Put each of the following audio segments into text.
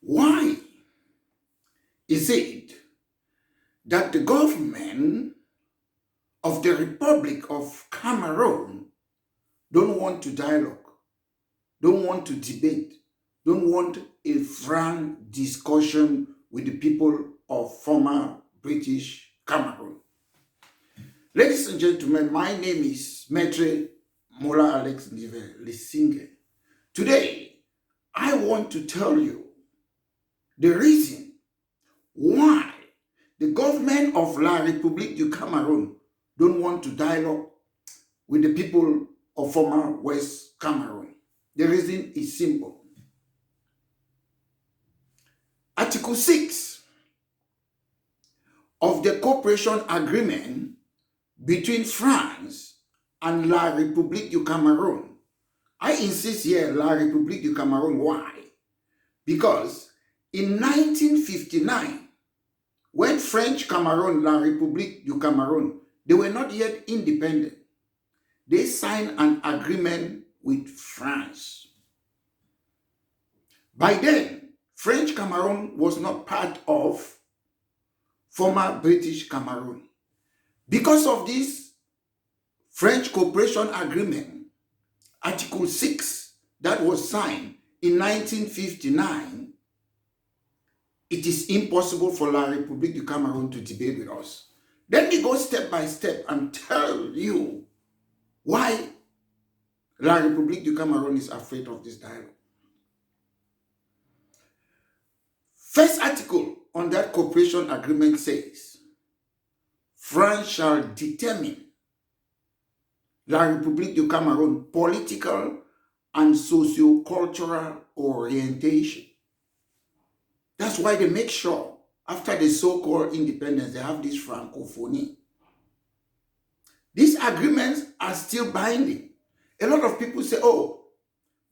Why is it that the government of the Republic of Cameroon don't want to dialogue, don't want to debate, don't want a frank discussion with the people of former British Cameroon? Ladies and gentlemen, my name is Maitre Mola Alex Nive Lisinge. Today, I want to tell you the reason why the government of La Republique du Cameroun don't want to dialogue with the people of former West Cameroon. The reason is simple. Article 6 of the cooperation agreement between France and La Republique du Cameroun. I insist here, La Republique du Cameroun. Why? Because in 1959, when French Cameroon, La Republique du Cameroun, they were not yet independent, they signed an agreement with France. By then, French Cameroon was not part of former British Cameroon. Because of this French cooperation agreement, Article 6, that was signed in 1959, it is impossible for La Republique du Cameroun to debate with us. Let me go step by step and tell you why La Republique du Cameroun is afraid of this dialogue. First article on that cooperation agreement says, France shall determine La Republique du Cameroun political and sociocultural orientation. That's why they make sure, after the so-called independence, they have this francophonie. These agreements are still binding. A lot of people say, oh,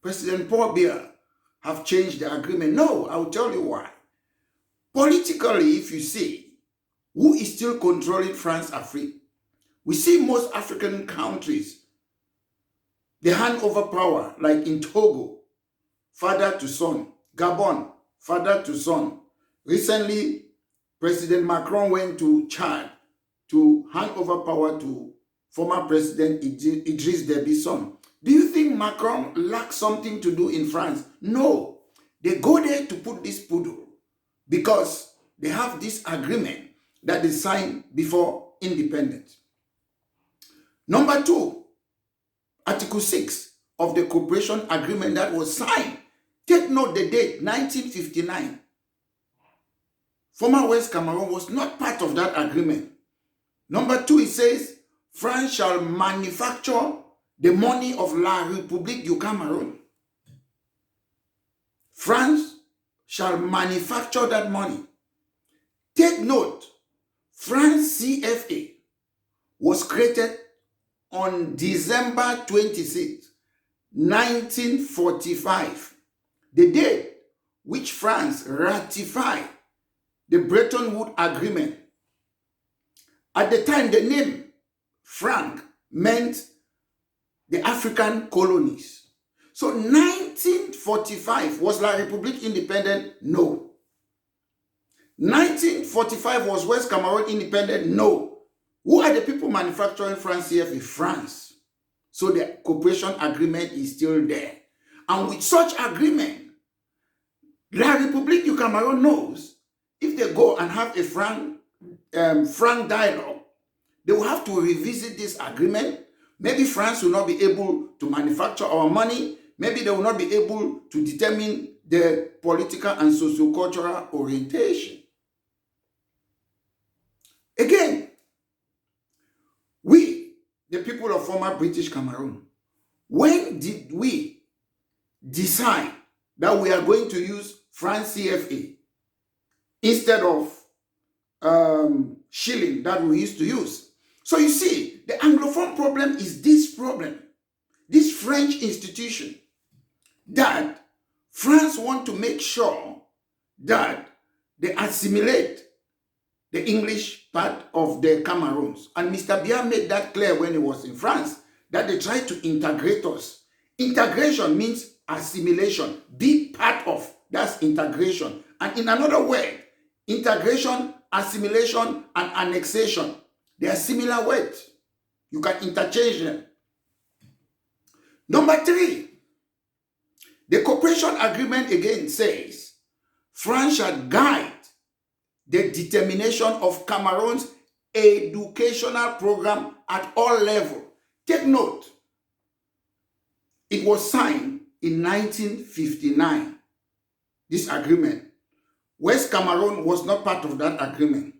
President Paul Biya have changed the agreement. No, I'll tell you why. Politically, if you see, who is still controlling France Afrique? We see most African countries, they hand over power, like in Togo, father to son. Gabon, father to son. Recently, President Macron went to Chad to hand over power to former President Idriss Déby's son. Do you think Macron lacks something to do in France? No. They go there to put this poodle because they have this agreement that they signed before independence. Number 2, Article 6 of the cooperation agreement that was signed. Take note the date, 1959. Former West Cameroon was not part of that agreement. Number 2, it says, France shall manufacture the money of La Republique du Cameroun. France shall manufacture that money. Take note, France CFA was created on December 26, 1945, the day which France ratified the Bretton Woods Agreement. At the time, the name Franc meant the African colonies. So 1945, was La République independent? No. 1945, was West Cameroon independent? No. Who are the people manufacturing France CFA? France. So the cooperation agreement is still there. And with such agreement, La République du Cameroun knows if they go and have a frank dialogue, they will have to revisit this agreement. Maybe France will not be able to manufacture our money. Maybe they will not be able to determine the political and sociocultural orientation. Again, we, the people of former British Cameroon, when did we decide that we are going to use France CFA instead of shilling that we used to use? So you see, the Anglophone problem is this problem, this French institution, that France want to make sure that they assimilate the English part of the Cameroons. And Mr. Biya made that clear when he was in France, that they try to integrate us. Integration means assimilation, be part of That's integration. And in another word, integration, assimilation, and annexation, they are similar words. You can interchange them. Number 3, the cooperation agreement again says, France shall guide the determination of Cameroon's educational program at all levels. Take note, it was signed in 1959, this agreement. West Cameroon was not part of that agreement.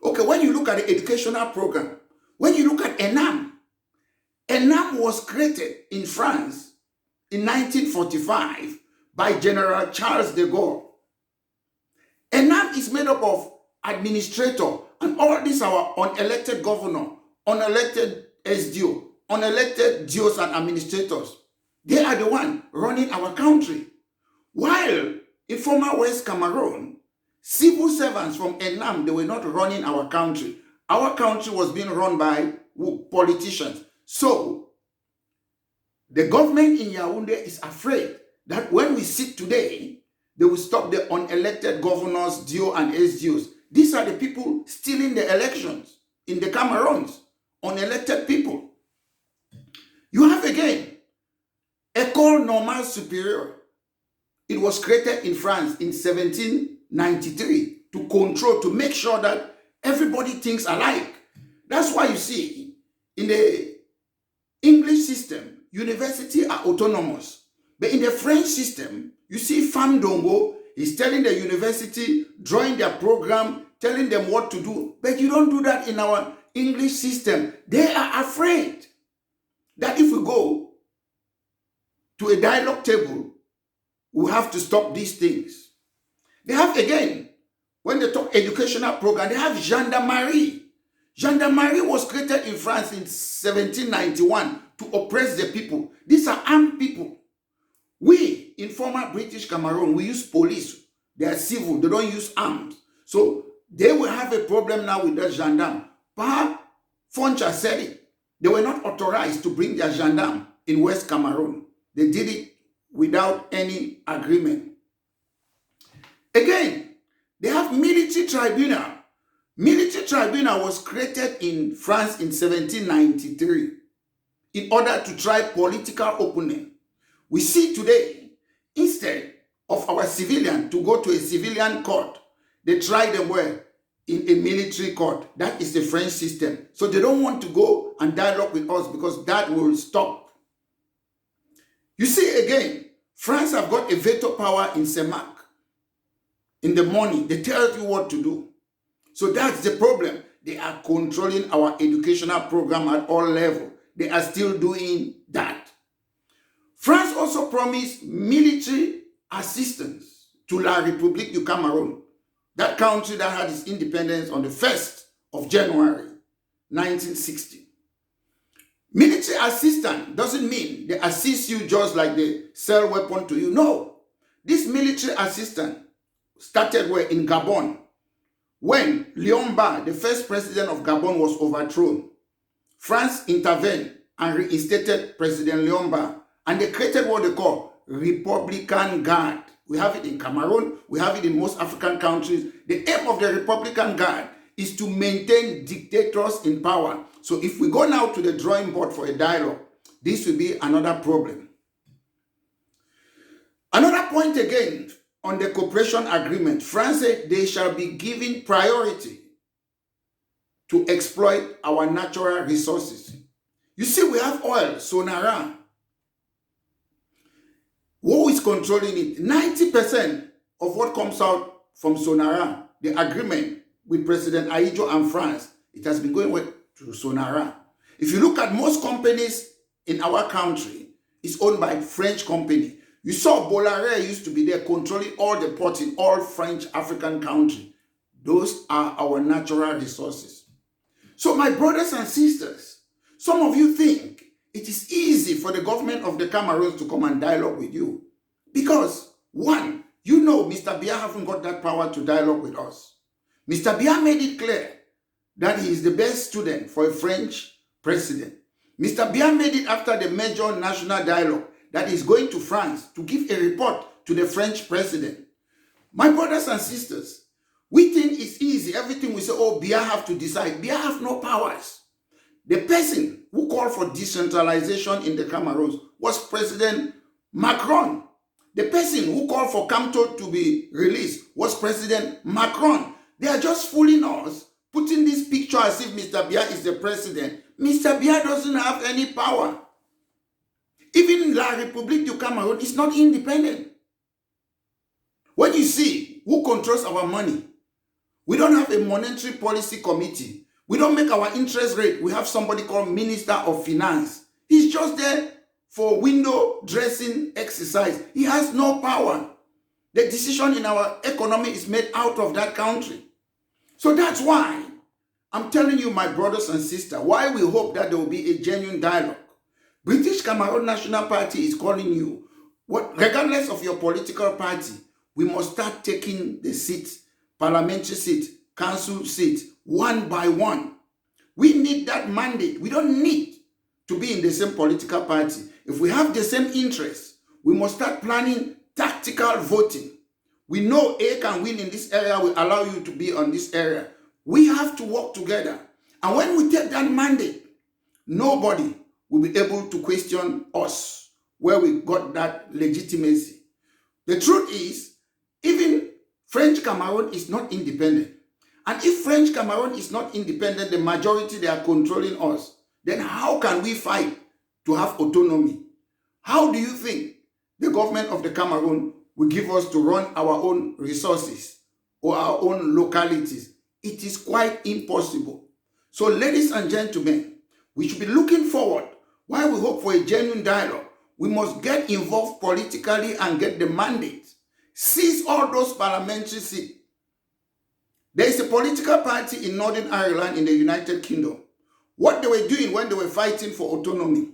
Okay, when you look at the educational program, when you look at ENAM was created in France in 1945 by General Charles de Gaulle. ENAM is made up of administrator, and all these are unelected governor, unelected SDO, unelected DOs and administrators. They are the one running our country. While in former West Cameroon, civil servants from ENAM, they were not running our country. Our country was being run by politicians. So, the government in Yaoundé is afraid that when we sit today, they will stop the unelected governors, DO and SDOs. These are the people stealing the elections in the Cameroons, unelected people. You have again, École Normale Supérieure. It was created in France in 1793 to control, to make sure that everybody thinks alike. That's why you see, in the English system, universities are autonomous. But in the French system, you see Famdongo is telling the university, drawing their program, telling them what to do. But you don't do that in our English system. They are afraid that if we go to a dialogue table, we have to stop these things. They have, again, when they talk educational program, they have gendarmerie. Gendarmerie was created in France in 1791 to oppress the people. These are armed people. We, in former British Cameroon, we use police. They are civil. They don't use arms. So they will have a problem now with the gendarme. Pa Foncha said it. They were not authorized to bring their gendarme in West Cameroon. They did it without any agreement. Again, they have military tribunal. Military tribunal was created in France in 1793 in order to try political opponents. We see today, instead of our civilian to go to a civilian court, they try them where? In a military court. That is the French system. So they don't want to go and dialogue with us because that will stop. You see again, France have got a veto power in CEMAC. In the morning, they tell you what to do. So that's the problem. They are controlling our educational program at all levels. They are still doing that. France also promised military assistance to La Republique du Cameroun, that country that had its independence on the 1st of January, 1960. Military assistance doesn't mean they assist you just like they sell weapons to you. No. This military assistance started where? In Gabon. When Liomba, the first president of Gabon, was overthrown, France intervened and reinstated President Liomba. And they created what they call Republican Guard. We have it in Cameroon. We have it in most African countries. The aim of the Republican Guard is to maintain dictators in power. So if we go now to the drawing board for a dialogue, this will be another problem. Another point again on the cooperation agreement, France said they shall be given priority to exploit our natural resources. You see, we have oil, Sonara. Who is controlling it? 90% of what comes out from Sonara, the agreement with President Ahidjo and France, it has been going to Sonara. If you look at most companies in our country, it's owned by French company. You saw Bolloré used to be there controlling all the ports in all French African countries. Those are our natural resources. So my brothers and sisters, some of you think it is easy for the government of the Cameroons to come and dialogue with you. Because, one, you know Mr. Biya hasn't got that power to dialogue with us. Mr. Biya made it clear that he is the best student for a French president. Mr. Biya made it after the major national dialogue that is going to France to give a report to the French president. My brothers and sisters, we think it's easy. Everything we say, oh, Biya have to decide. Biya have no powers. The person who called for decentralization in the Cameroons was President Macron. The person who called for Camto to be released was President Macron. They are just fooling us, putting this picture as if Mr. Biya is the president. Mr. Biya doesn't have any power. Even La Republique du Cameroun is not independent. When you see who controls our money, we don't have a monetary policy committee. We don't make our interest rate. We have somebody called Minister of Finance. He's just there for window dressing exercise. He has no power. The decision in our economy is made out of that country. So that's why I'm telling you, my brothers and sisters, why we hope that there will be a genuine dialogue. British Cameroon National Party is calling you. Regardless of your political party, we must start taking the seats, parliamentary seats, council seats, one by one. We need that mandate. We don't need to be in the same political party. If we have the same interests, we must start planning tactical voting. We know A can win in this area, we allow you to be on this area. We have to work together. And when we take that mandate, nobody will be able to question us where we got that legitimacy. The truth is, even French Cameroon is not independent. And if French Cameroon is not independent, the majority, they are controlling us, then how can we fight to have autonomy? How do you think the government of the Cameroon will give us to run our own resources or our own localities? It is quite impossible. So, ladies and gentlemen, we should be looking forward. While we hope for a genuine dialogue, we must get involved politically and get the mandate. Seize all those parliamentary seats. There is a political party in Northern Ireland in the United Kingdom. What they were doing when they were fighting for autonomy,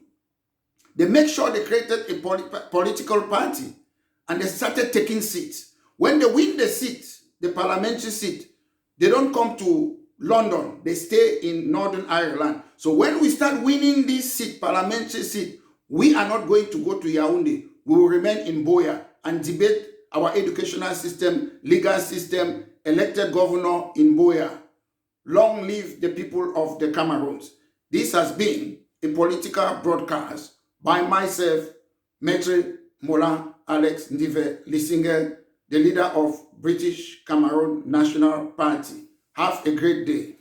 they make sure they created a political party and they started taking seats. When they win the seat, the parliamentary seat, they don't come to London. They stay in Northern Ireland. So when we start winning this seat, parliamentary seat, we are not going to go to Yaoundé. We will remain in Boya and debate our educational system, legal system, elected governor in Boya. Long live the people of the Cameroons. This has been a political broadcast by myself, Maitre Mola Alex Ndive Lissinger, the leader of British Cameroon National Party. Have a great day.